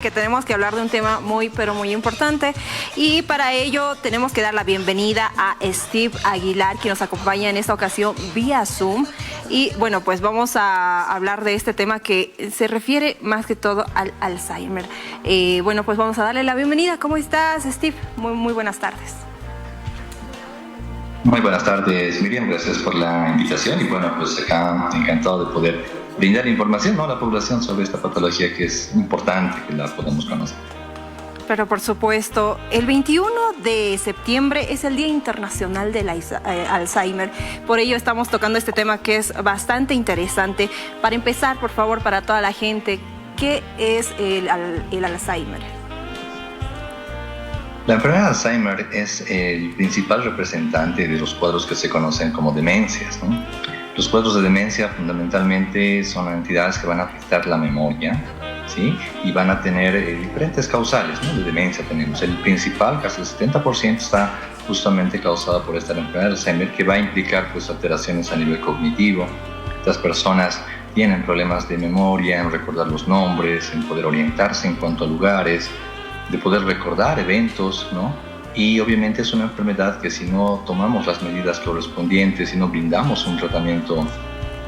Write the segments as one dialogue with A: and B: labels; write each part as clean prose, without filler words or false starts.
A: Que tenemos que hablar de un tema muy, pero muy importante, y para ello tenemos que dar la bienvenida a Steve Aguilar, quien nos acompaña en esta ocasión vía Zoom. Y bueno, pues vamos a hablar de este tema que se refiere más que todo al Alzheimer. Bueno, pues vamos a darle la bienvenida. ¿Cómo estás, Steve? Muy buenas tardes.
B: Muy buenas tardes, Miriam, gracias por la invitación y bueno, pues acá encantado de poder brindar información, ¿no?, a la población sobre esta patología que es importante que la podamos conocer.
A: Pero por supuesto, el 21 de septiembre es el Día Internacional del Alzheimer. Por ello estamos tocando este tema que es bastante interesante. Para empezar, por favor, para toda la gente, ¿qué es el Alzheimer?
B: La enfermedad de Alzheimer es el principal representante de los cuadros que se conocen como demencias, ¿no? Los cuadros de demencia fundamentalmente son entidades que van a afectar la memoria, ¿sí? Y van a tener diferentes causales, ¿no? De demencia tenemos. El principal, casi el 70%, está justamente causado por esta enfermedad de Alzheimer, que va a implicar pues alteraciones a nivel cognitivo. Estas personas tienen problemas de memoria, en recordar los nombres, en poder orientarse en cuanto a lugares, de poder recordar eventos, ¿no? Y obviamente es una enfermedad que si no tomamos las medidas correspondientes, si no brindamos un tratamiento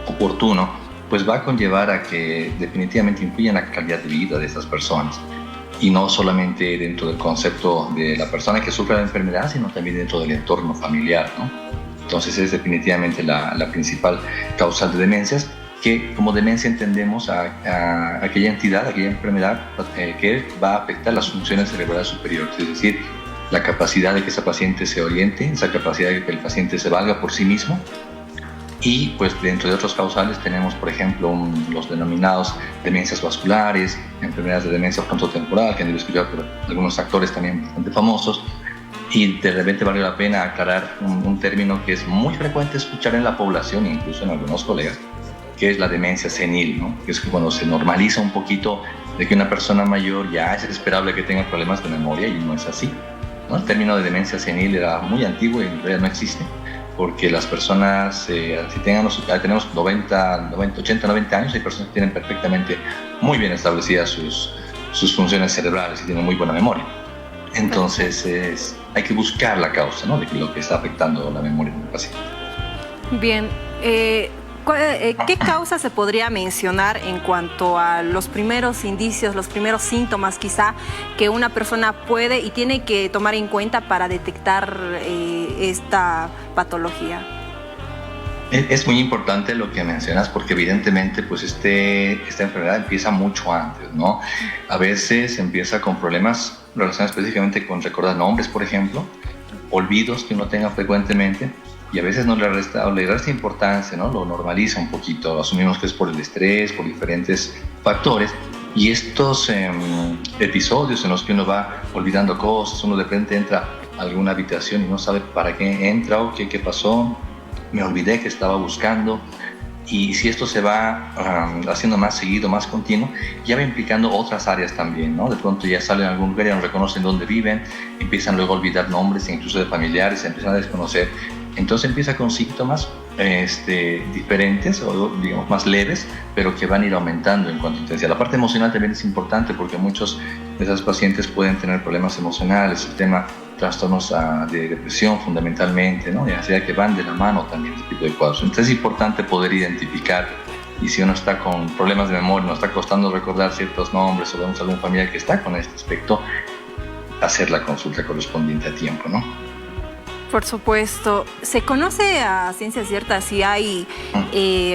B: oportuno, pues va a conllevar a que definitivamente influya en la calidad de vida de estas personas. Y no solamente dentro del concepto de la persona que sufre la enfermedad, sino también dentro del entorno familiar, ¿no? Entonces es definitivamente la principal causal de demencias, que como demencia entendemos a aquella entidad, aquella enfermedad que va a afectar las funciones cerebrales superiores, es decir, la capacidad de que ese paciente se oriente, esa capacidad de que el paciente se valga por sí mismo. Y pues dentro de otros causales tenemos, por ejemplo, los denominados demencias vasculares, enfermedades de demencia frontotemporal, que han escuchado por algunos actores también bastante famosos. Y de repente vale la pena aclarar un término que es muy frecuente escuchar en la población, incluso en algunos colegas, que es la demencia senil, ¿no? Que es cuando se normaliza un poquito de que una persona mayor ya es esperable que tenga problemas de memoria, y no es así, ¿no? El término de demencia senil era muy antiguo y en realidad no existe, porque las personas, si tenemos 80, 90 años, hay personas que tienen perfectamente muy bien establecidas sus funciones cerebrales y tienen muy buena memoria. Entonces hay que buscar la causa, ¿no?, de lo que está afectando la memoria del paciente.
A: Bien, ¿qué causa se podría mencionar en cuanto a los primeros indicios, los primeros síntomas quizá que una persona puede y tiene que tomar en cuenta para detectar esta patología?
B: Es muy importante lo que mencionas, porque evidentemente pues esta enfermedad empieza mucho antes, ¿no? A veces empieza con problemas relacionados específicamente con recordar nombres, por ejemplo, olvidos que uno tenga frecuentemente, y a veces no le resta importancia, ¿no? Lo normaliza un poquito, asumimos que es por el estrés, por diferentes factores, y estos episodios en los que uno va olvidando cosas, uno de repente entra a alguna habitación y no sabe para qué entra o qué pasó, me olvidé que estaba buscando. Y si esto se va haciendo más seguido, más continuo, ya va implicando otras áreas también, ¿no? De pronto ya salen a algún lugar y no reconocen dónde viven, empiezan luego a olvidar nombres, incluso de familiares, se empiezan a desconocer. Entonces empieza con síntomas diferentes o digamos más leves, pero que van a ir aumentando en cuanto a intensidad. La parte emocional también es importante, porque muchos de esos pacientes pueden tener problemas emocionales, el tema trastornos de depresión fundamentalmente, ¿no? Ya sea que van de la mano también este tipo de cuadros. Entonces es importante poder identificar, y si uno está con problemas de memoria, nos está costando recordar ciertos nombres o vemos a algún familiar que está con este aspecto, hacer la consulta correspondiente a tiempo, ¿no?
A: Por supuesto. ¿Se conoce a ciencia cierta si hay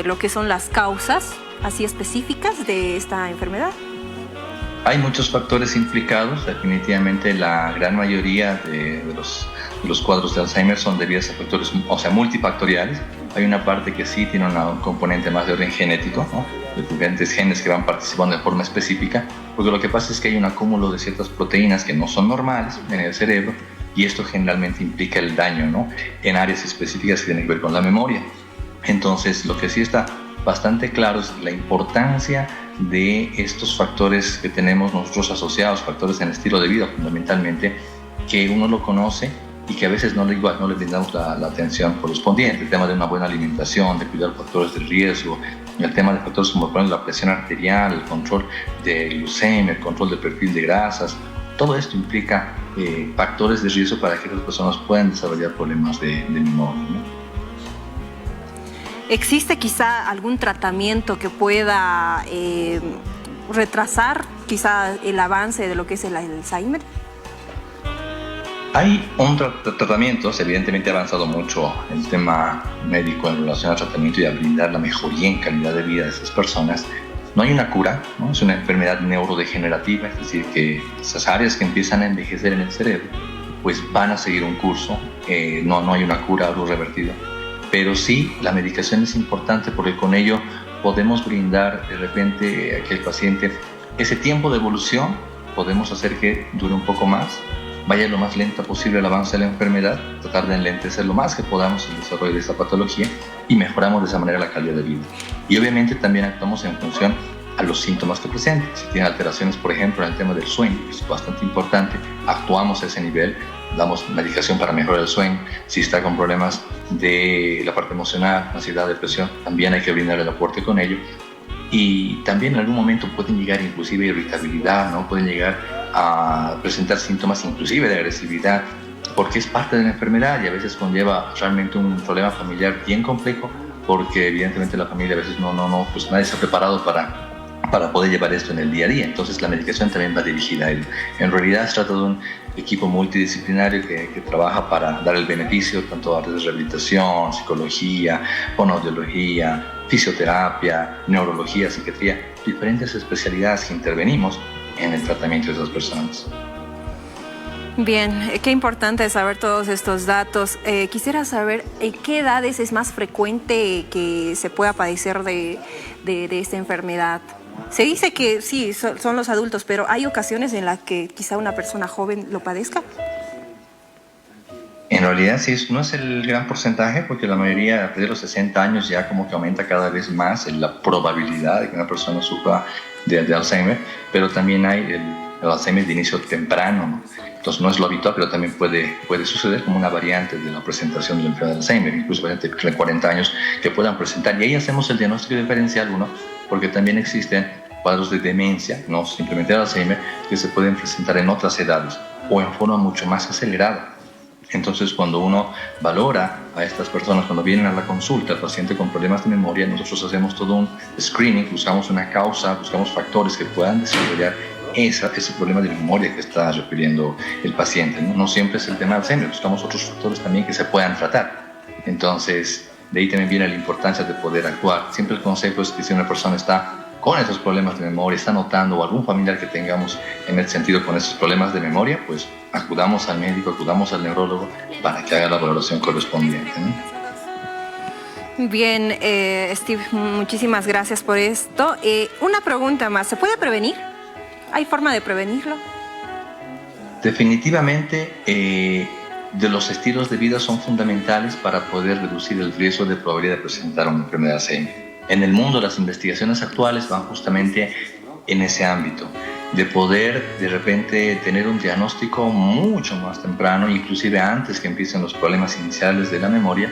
A: lo que son las causas así específicas de esta enfermedad?
B: Hay muchos factores implicados. Definitivamente la gran mayoría de los cuadros de Alzheimer son debidos a factores, o sea, multifactoriales. Hay una parte que sí tiene un componente más de orden genético, ¿no?, de diferentes genes que van participando de forma específica, porque lo que pasa es que hay un acúmulo de ciertas proteínas que no son normales en el cerebro, y esto generalmente implica el daño, ¿no?, en áreas específicas que tienen que ver con la memoria. Entonces, lo que sí está bastante claro es la importancia de estos factores que tenemos nosotros asociados, factores en el estilo de vida fundamentalmente, que uno lo conoce y que a veces no le brindamos la atención correspondiente. El tema de una buena alimentación, de cuidar factores de riesgo, el tema de factores como por ejemplo la presión arterial, el control de glucemia, el control del perfil de grasas. Todo esto implica factores de riesgo para que las personas puedan desarrollar problemas de memoria, ¿no?
A: ¿Existe quizá algún tratamiento que pueda retrasar quizá el avance de lo que es el Alzheimer?
B: Hay tratamientos, evidentemente ha avanzado mucho el tema médico en relación al tratamiento y a brindar la mejoría en calidad de vida de esas personas. No hay una cura, ¿no? Es una enfermedad neurodegenerativa, es decir, que esas áreas que empiezan a envejecer en el cerebro, pues van a seguir un curso, no hay una cura, algo revertido. Pero sí, la medicación es importante porque con ello podemos brindar de repente a aquel paciente ese tiempo de evolución, podemos hacer que dure un poco más, vaya lo más lento posible el avance de la enfermedad, tratar de enlentecer lo más que podamos el desarrollo de esta patología y mejoramos de esa manera la calidad de vida. Y obviamente también actuamos en función a los síntomas que presenten. Si tiene alteraciones, por ejemplo, en el tema del sueño, que es bastante importante, actuamos a ese nivel, damos medicación para mejorar el sueño. Si está con problemas de la parte emocional, ansiedad, depresión, también hay que brindar el aporte con ello. Y también en algún momento pueden llegar inclusive irritabilidad, ¿no? Pueden llegar a presentar síntomas inclusive de agresividad, porque es parte de la enfermedad y a veces conlleva realmente un problema familiar bien complejo, porque evidentemente la familia a veces pues nadie se ha preparado para poder llevar esto en el día a día. Entonces la medicación también va dirigida a ello. En realidad se trata de un equipo multidisciplinario que trabaja para dar el beneficio tanto a áreas de rehabilitación, psicología, fonoaudiología, fisioterapia, neurología, psiquiatría, diferentes especialidades que intervenimos en el tratamiento de esas personas.
A: Bien, qué importante saber todos estos datos. Quisiera saber en qué edades es más frecuente que se pueda padecer de esta enfermedad. Se dice que sí, son los adultos, pero ¿hay ocasiones en las que quizá una persona joven lo padezca?
B: En realidad sí, no es el gran porcentaje porque la mayoría de los 60 años ya como que aumenta cada vez más la probabilidad de que una persona sufra de Alzheimer, pero también hay el Alzheimer de inicio temprano, ¿no? Entonces no es lo habitual, pero también puede suceder como una variante de la presentación de la enfermedad de Alzheimer, incluso variantes de 40 años que puedan presentar. Y ahí hacemos el diagnóstico diferencial, uno, porque también existen cuadros de demencia, no simplemente de Alzheimer, que se pueden presentar en otras edades o en forma mucho más acelerada. Entonces, cuando uno valora a estas personas, cuando vienen a la consulta, el paciente con problemas de memoria, nosotros hacemos todo un screening, buscamos una causa, buscamos factores que puedan desarrollar ese problema de memoria que está refiriendo el paciente, ¿no? No siempre es el tema del Alzheimer, buscamos otros factores también que se puedan tratar. Entonces, de ahí también viene la importancia de poder actuar. Siempre el consejo es que si una persona está con esos problemas de memoria, está notando, o algún familiar que tengamos en el sentido con esos problemas de memoria, pues acudamos al médico, acudamos al neurólogo para que haga la valoración correspondiente, ¿no?
A: Bien, Steve, muchísimas gracias por esto. Una pregunta más, ¿se puede prevenir? ¿Hay forma de prevenirlo?
B: Definitivamente, de los estilos de vida son fundamentales para poder reducir el riesgo de probabilidad de presentar una enfermedad de Alzheimer. En el mundo, las investigaciones actuales van justamente en ese ámbito, de poder de repente tener un diagnóstico mucho más temprano, inclusive antes que empiecen los problemas iniciales de la memoria,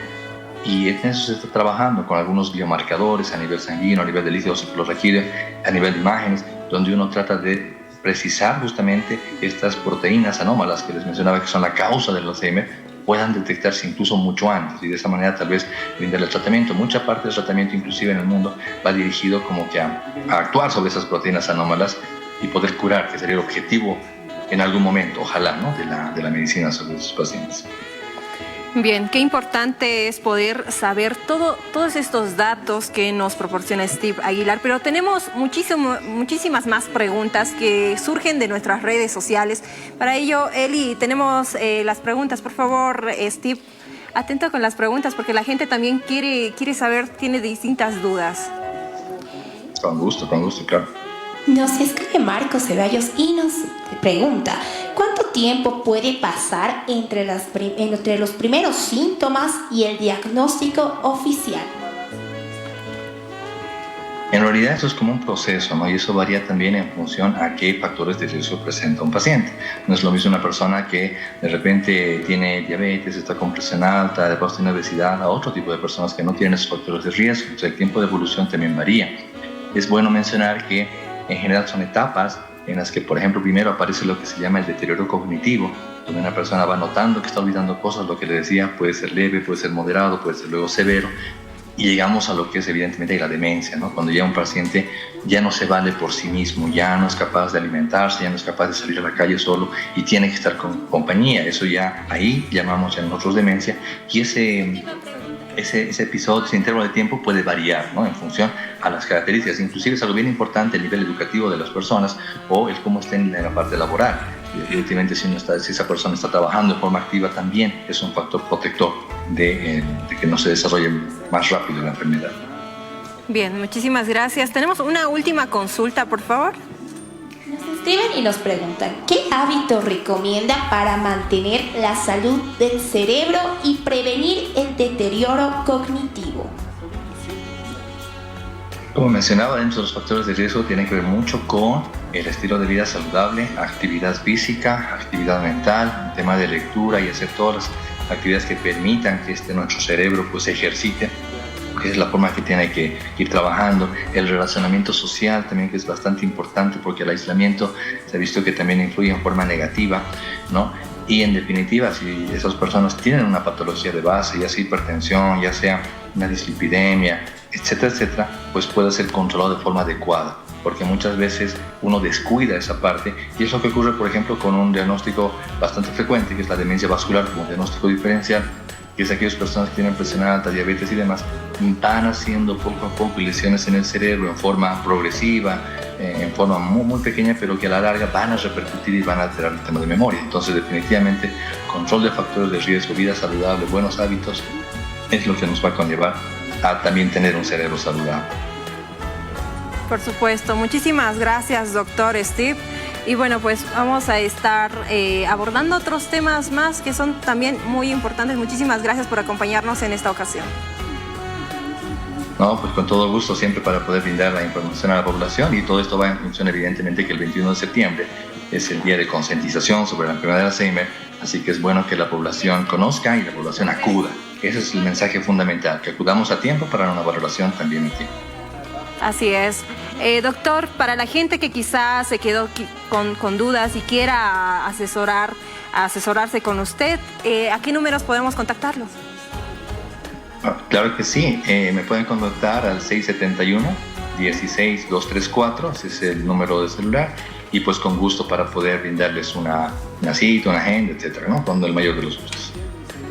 B: y en eso se está trabajando con algunos biomarcadores a nivel sanguíneo, a nivel de líquido cefalorraquídeo, a nivel de imágenes, donde uno trata de precisar justamente estas proteínas anómalas que les mencionaba que son la causa del Alzheimer, puedan detectarse incluso mucho antes y de esa manera tal vez brindar el tratamiento. Mucha parte del tratamiento inclusive en el mundo va dirigido como que a actuar sobre esas proteínas anómalas y poder curar, que sería el objetivo en algún momento, ojalá, ¿no? de la medicina sobre sus pacientes.
A: Bien, qué importante es poder saber todos estos datos que nos proporciona Steve Aguilar, pero tenemos muchísimas más preguntas que surgen de nuestras redes sociales. Para ello, Eli, tenemos las preguntas. Por favor, Steve, atento con las preguntas porque la gente también quiere saber, tiene distintas dudas.
B: Con gusto, claro.
C: Nos escribe Marcos Ceballos y nos pregunta: ¿cuánto tiempo puede pasar entre los primeros síntomas y el diagnóstico oficial?
B: En realidad eso es como un proceso, ¿no? Y eso varía también en función a qué factores de riesgo presenta un paciente. No es lo mismo una persona que de repente tiene diabetes, está con presión alta, después tiene obesidad, a otro tipo de personas que no tienen esos factores de riesgo. Entonces el tiempo de evolución también varía. Es bueno mencionar que en general son etapas en las que, por ejemplo, primero aparece lo que se llama el deterioro cognitivo, donde una persona va notando que está olvidando cosas, lo que le decía puede ser leve, puede ser moderado, puede ser luego severo, y llegamos a lo que es evidentemente la demencia, ¿no? Cuando ya un paciente ya no se vale por sí mismo, ya no es capaz de alimentarse, ya no es capaz de salir a la calle solo y tiene que estar con compañía. Eso ya ahí llamamos ya nosotros demencia, y ese episodio, ese intervalo de tiempo puede variar, ¿no? En función a las características. Inclusive es algo bien importante el nivel educativo de las personas o el cómo estén en la parte laboral. Evidentemente si esa persona está trabajando de forma activa también es un factor protector de que no se desarrolle más rápido la enfermedad.
A: Bien, muchísimas gracias. Tenemos una última consulta, por favor.
C: Nos escriben y nos preguntan, ¿qué hábito recomienda para mantener la salud del cerebro y prevenir el deterioro cognitivo?
B: Como mencionaba, dentro de los factores de riesgo tiene que ver mucho con el estilo de vida saludable, actividad física, actividad mental, tema de lectura y hacer todas las actividades que permitan que nuestro cerebro pues, se ejercite, que es la forma que tiene que ir trabajando. El relacionamiento social también, que es bastante importante porque el aislamiento se ha visto que también influye en forma negativa, ¿no? Y en definitiva, si esas personas tienen una patología de base, ya sea hipertensión, ya sea una dislipidemia, etcétera, etcétera, pues puede ser controlado de forma adecuada, porque muchas veces uno descuida esa parte, y es lo que ocurre, por ejemplo, con un diagnóstico bastante frecuente, que es la demencia vascular como diagnóstico diferencial, que es aquellas personas que tienen presión alta, diabetes y demás, van haciendo poco a poco lesiones en el cerebro en forma progresiva, en forma muy, muy pequeña, pero que a la larga van a repercutir y van a alterar el tema de memoria. Entonces, definitivamente, control de factores de riesgo, vida saludable, buenos hábitos, es lo que nos va a conllevar a también tener un cerebro saludable.
A: Por supuesto. Muchísimas gracias, doctor Steve. Y bueno, pues vamos a estar abordando otros temas más que son también muy importantes. Muchísimas gracias por acompañarnos en esta ocasión.
B: No, pues con todo gusto, siempre para poder brindar la información a la población, y todo esto va en función evidentemente que el 21 de septiembre es el día de concientización sobre la enfermedad de Alzheimer, así que es bueno que la población conozca y la población acuda. Ese es el mensaje fundamental, que acudamos a tiempo para una valoración también a tiempo.
A: Así es. Doctor, para la gente que quizás se quedó con dudas y quiera asesorarse con usted, ¿a qué números podemos contactarlos?
B: Claro que sí, me pueden contactar al 671-16234, ese es el número de celular, y pues con gusto para poder brindarles una cita, una agenda, etcétera, ¿no? Con el mayor de los gustos.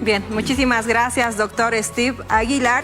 A: Bien, muchísimas gracias, doctor Steve Aguilar.